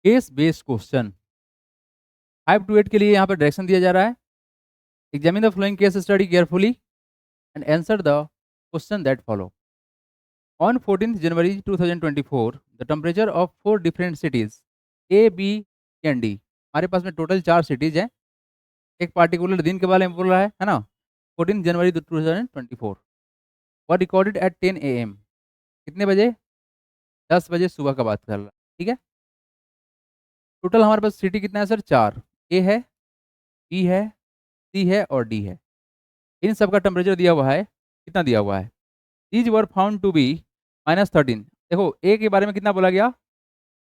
Case based question 5 to 8 के लिए यहाँ पर डायरेक्शन दिया जा रहा है। Examine the flowing case study carefully and answer the question that follow. On 14th January 2024 the temperature of 4 different cities A, B and D. हमारे पास में टोटल 4 सिटीज हैं। एक पार्टिकुलर दिन के बारे में बोल रहा है ना। 14 जनवरी 2024 वर रिकॉर्डेड एट 10 AM। कितने बजे? 10 बजे सुबह का बात कर रहा है। ठीक है। टोटल हमारे पास सिटी कितना है सर? 4। ए है, बी है, सी है और डी है। इन सब का टेम्परेचर दिया हुआ है। कितना दिया हुआ है? These were found to be -13। देखो ए के बारे में कितना बोला गया?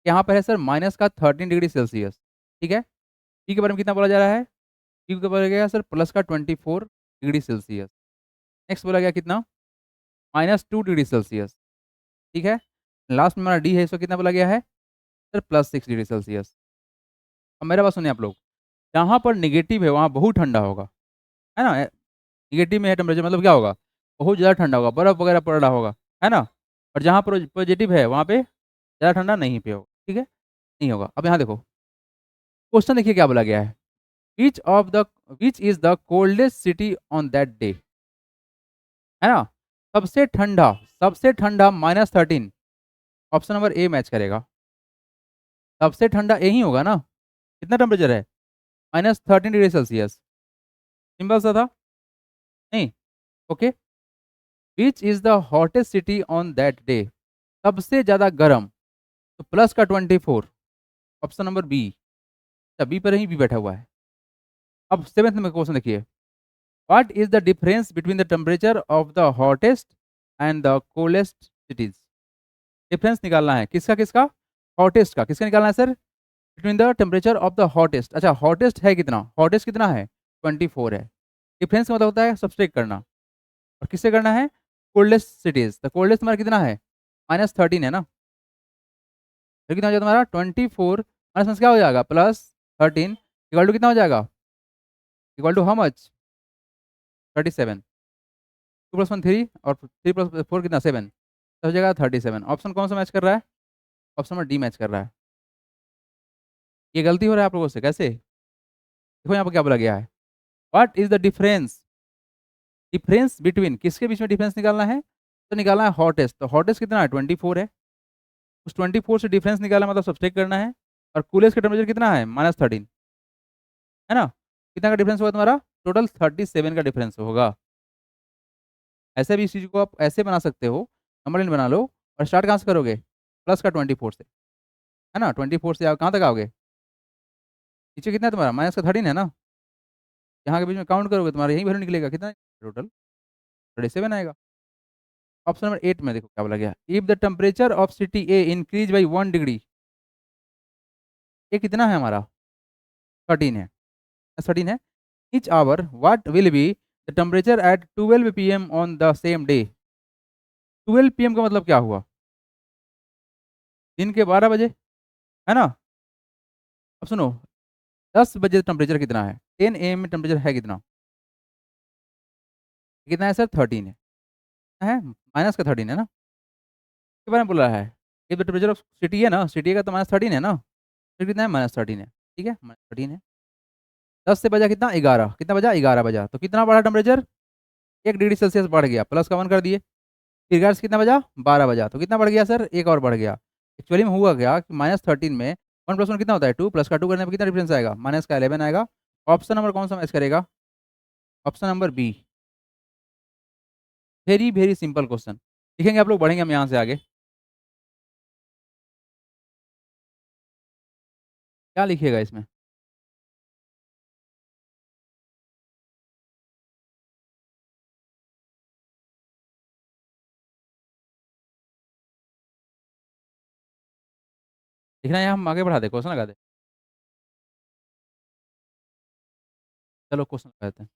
यहाँ पर है सर माइनस का 13 डिग्री सेल्सियस। ठीक है। बी के बारे में कितना बोला जा रहा है? बी के बोला गया सर प्लस का 24 डिग्री सेल्सियस। नेक्स्ट बोला गया कितना? -2 डिग्री सेल्सियस। ठीक है। लास्ट में हमारा डी है, इसको कितना बोला गया है सर? +6 degree Celsius. अब मेरा बात सुनिए आप लोग, जहाँ पर निगेटिव है वहाँ बहुत ठंडा होगा, है ना। निगेटिव में है टेम्परेचर मतलब क्या होगा? बहुत ज़्यादा ठंडा होगा, बर्फ़ वगैरह पड़ रहा होगा, है ना। और जहाँ पर पॉजिटिव है वहाँ पे ज़्यादा ठंडा नहीं पे होगा। ठीक है, नहीं होगा। अब यहाँ देखो क्वेश्चन, देखिए क्या बोला गया है। Which of the which is the coldest city on that day, है ना। सबसे ठंडा -13। ऑप्शन नंबर ए मैच करेगा। सबसे ठंडा ए ही होगा ना। कितना टेम्परेचर है? -13 डिग्री सेल्सियस। सिंपल सा था। नहीं। Okay. Which is the hottest city on that day, सबसे ज्यादा गर्म। तो प्लस का 24। Option number B. बी पर ही बी बैठा हुआ है। अब सेवेंथ में क्वेश्चन देखिए। What is the difference between the temperature of the hottest and the coldest cities. Difference निकालना है किसका किसका? हॉटेस्ट का। किसका निकालना है sir? Between the temperature of the hottest. अच्छा हॉटेस्ट है कितना? हॉटेस्ट कितना है? 24 है। डिफरेंस का मतलब होता है सब्सट्रैक्ट करना। और किससे करना है? Coldest cities. तो कोल्डेस्ट तुम्हारा कितना है? -13 है ना। फिर कितना हो जाएगा तुम्हारा? 24 माइनस क्या हो जाएगा? +13 इक्वल टू कितना हो जाएगा? Equal to how much? 37। 2 + 1 3 और 3 + 4 कितना? 7। तो हो जाएगा 37। ऑप्शन कौन सा मैच कर रहा है? ऑप्शन नंबर डी मैच कर रहा है। ये गलती हो रहा है आप लोगों से। कैसे? देखो यहाँ पर क्या बोला गया है। What is the difference? Difference between किसके बीच में डिफरेंस निकालना है? तो निकालना है हॉटेस्ट। तो हॉटेस्ट कितना है? 24 है। उस 24 से डिफरेंस निकालना मतलब सब्सट्रैक्ट करना है। और कूलेस्ट का टेम्परेचर कितना है? -13, है ना। कितना का डिफरेंस होगा तुम्हारा? टोटल 37 का डिफरेंस होगा। ऐसे भी इस चीज़ को आप ऐसे बना सकते हो, नंबर लाइन बना लो। और स्टार्ट कहाँ से करोगे? प्लस का 24 से, है ना। 24 से आप कहाँ तक आओगे? नीचे कितना है तुम्हारा? माइनस का 13 है ना। यहाँ के बीच में काउंट करोगे तुम्हारा यही वैल्यू निकलेगा। कितना टोटल? 37 आएगा। ऑप्शन नंबर 8 में देखो क्या बोला गया। If the temperature of city A increase by 1 degree. ये कितना है हमारा? 13 है। 13 है। Each hour what will be the temperature at 12 PM on the same day. 12 PM का मतलब क्या हुआ? दिन के 12 बजे, है ना। अब सुनो, 10 बजे टेम्परेचर कितना है? 10 AM में टेम्परेचर है कितना? कितना है सर? 13 है माइनस का 13 है ना। के बारे में बोल रहा है। ये तो टेम्परेचर ऑफ सिटी है ना, सिटी का तो -13 है ना। फिर कितना है? -13 है। ठीक है, -13 है। 10 से बजा कितना? 11। कितना बजा? 11 बजा। तो कितना बढ़ा टेम्परेचर? 1 डिग्री सेल्सियस बढ़ गया। प्लस का 1 कर दिए। फिर 11 से कितना बजा? 12 बजा। तो कितना बढ़ गया सर? 1 और बढ़ गया। एक्चुअली में हुआ क्या कि -13 में 1 + 1 कितना होता है? 2 प्लस का 2 करने पर कितना डिफरेंस आएगा? माइनस का 11 आएगा। ऑप्शन नंबर कौन सा मैच करेगा? Option number B. Very very simple question. लिखेंगे आप लोग, बढ़ेंगे हम यहाँ से आगे। क्या लिखिएगा इसमें? लिखना है, हम आगे बढ़ा दे, क्वेश्चन लगा दे। चलो क्वेश्चन लगा देते हैं।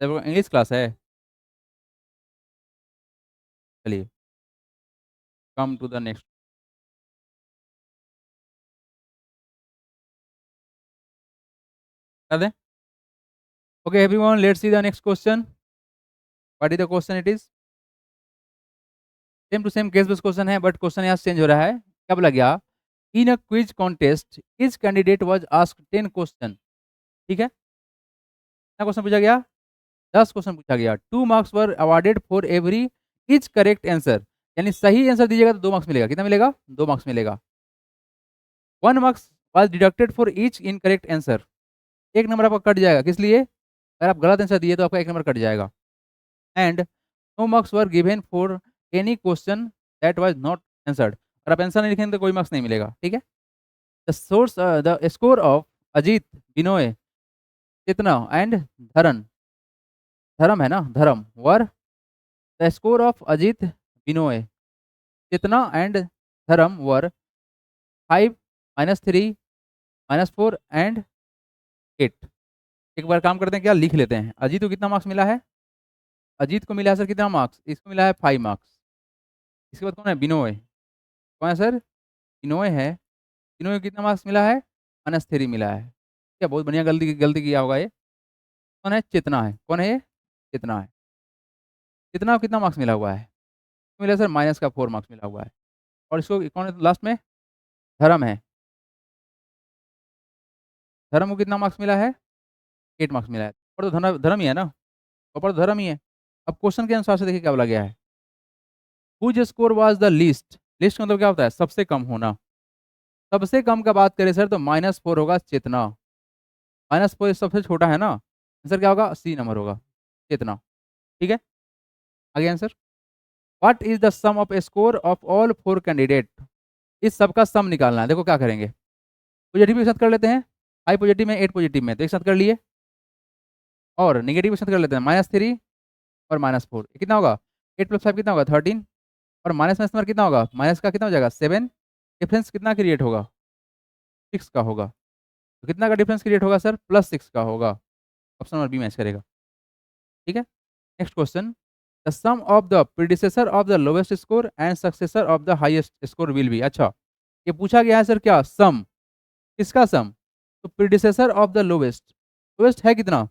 देखो इंग्लिश क्लास है। चलिए, कम टू द नेक्स्ट। कर दें? Okay everyone, let's see the next question. What is the question? It is same to same case based question है, बट क्वेश्चन यहाँ चेंज हो रहा है। क्या बोला गया? In a quiz contest each candidate was asked 10 question. ठीक है, कितना क्वेश्चन पूछा गया? 10 क्वेश्चन पूछा गया। 2 marks were awarded for every each correct answer. यानी सही आंसर दीजिएगा तो 2 मार्क्स मिलेगा। कितना मिलेगा? 2 मार्क्स मिलेगा। 1 marks was deducted for each incorrect answer. 1 number आपका कट जाएगा। किस लिए? अगर आप गलत आंसर दिए तो आपका 1 नंबर कट जाएगा। And no marks were given for any question that was not answered. अगर आप आंसर नहीं लिखेंगे तो कोई मार्क्स नहीं मिलेगा। ठीक है। The score of Ajit, Binoy, Chetna and Dharan, Dharam है ना, Dharam, were the score of Ajit, Binoy, Chetna and Dharam were 5, -3, -4 and 8। एक बार काम करते हैं, क्या लिख लेते हैं। अजीत को कितना मार्क्स मिला है? अजीत को मिला है सर कितना मार्क्स? इसको मिला है 5 मार्क्स। इसके बाद कौन है? बिनोय। कौन है सर? बिनोय है। बिनोय को कितना मार्क्स मिला है? -3 मिला है। क्या बहुत बढ़िया गलती गलती किया होगा ये। कौन है? चेतना है। कौन है ये? चेतना है। चेतना को कितना मार्क्स मिला हुआ है? मिला सर माइनस का 4 मार्क्स मिला हुआ है। और इसको कौन है लास्ट में? धर्म है। धर्म को कितना मार्क्स मिला है? 8 मार्क्स मिला है। और तो धर्म ही है ना, ऊपर तो धर्म ही है। अब क्वेश्चन के अनुसार से देखिए क्या बोला गया है। Whose score was the least. Least मतलब क्या होता है? सबसे कम होना। सबसे कम का बात करें सर तो -4 होगा चेतना। -4 सबसे छोटा है ना, आंसर क्या होगा? सी नंबर होगा, चेतना। ठीक है, आगे answer. What is the sum of score of all 4 candidate. इस सबका सम निकालना है। देखो क्या करेंगे, पॉजिटिव के साथ कर लेते हैं। 5 पॉजिटिव में 8 पॉजिटिव में, तो एक साथ कर लिए। और नेगेटिव के साथ कर लेते हैं, -3 और -4। कितना होगा? 8 + 5 कितना होगा? 13। और माइनस में इस्तेमाल कितना होगा? माइनस का कितना हो जाएगा? 7। डिफरेंस कितना क्रिएट होगा? 6 का होगा। तो कितना का डिफरेंस क्रिएट होगा सर? +6 का होगा। ऑप्शन नंबर बी मैच करेगा। ठीक है, next question. The sum of the predecessor of the lowest score and successor of the highest score will be. अच्छा, ये पूछा गया है सर क्या? सम। किसका सम? तो predecessor of the lowest. Lowest है कितना?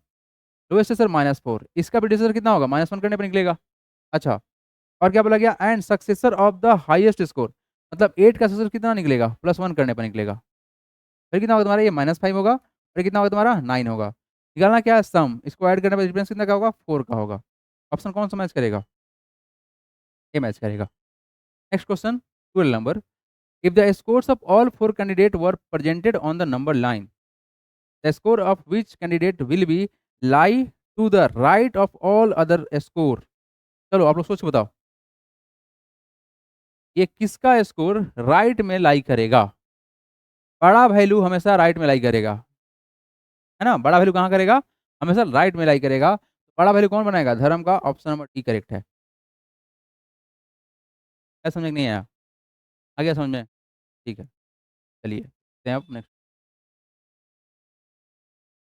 लोवेस्ट है सर -4। इसका प्रीडिसेसर कितना होगा? -1 करने पर निकलेगा। अच्छा, और क्या बोला गया? And successor of the highest score, मतलब 8 का सक्सेसर कितना निकलेगा? +1 करने पर निकलेगा। फिर कितना होगा तुम्हारा? ये -5 होगा। फिर कितना होगा तुम्हारा? 9 होगा। निकालना क्या है? सम। इसको ऐड करने पर डिफरेंस कितना का होगा? 4 का होगा। ऑप्शन कौन सा मैच करेगा? ए मैच करेगा। Next question, 12 number. If the scores of all 4 candidate were presented on the number line, the score of which candidate will be lie to the right of all other score. चलो आप लोग सोच के बताओ, ये किसका score right में लाई करेगा? बड़ा वैल्यू हमेशा राइट में लाई करेगा, है ना। बड़ा वैल्यू कहाँ करेगा? हमेशा राइट में लाई करेगा। बड़ा वैल्यू कौन बनाएगा? धर्म का। ऑप्शन नंबर डी करेक्ट है। क्या समझ में नहीं आया? आ गया समझ में? ठीक है, चलिए देखते हैं अब नेक्स्ट।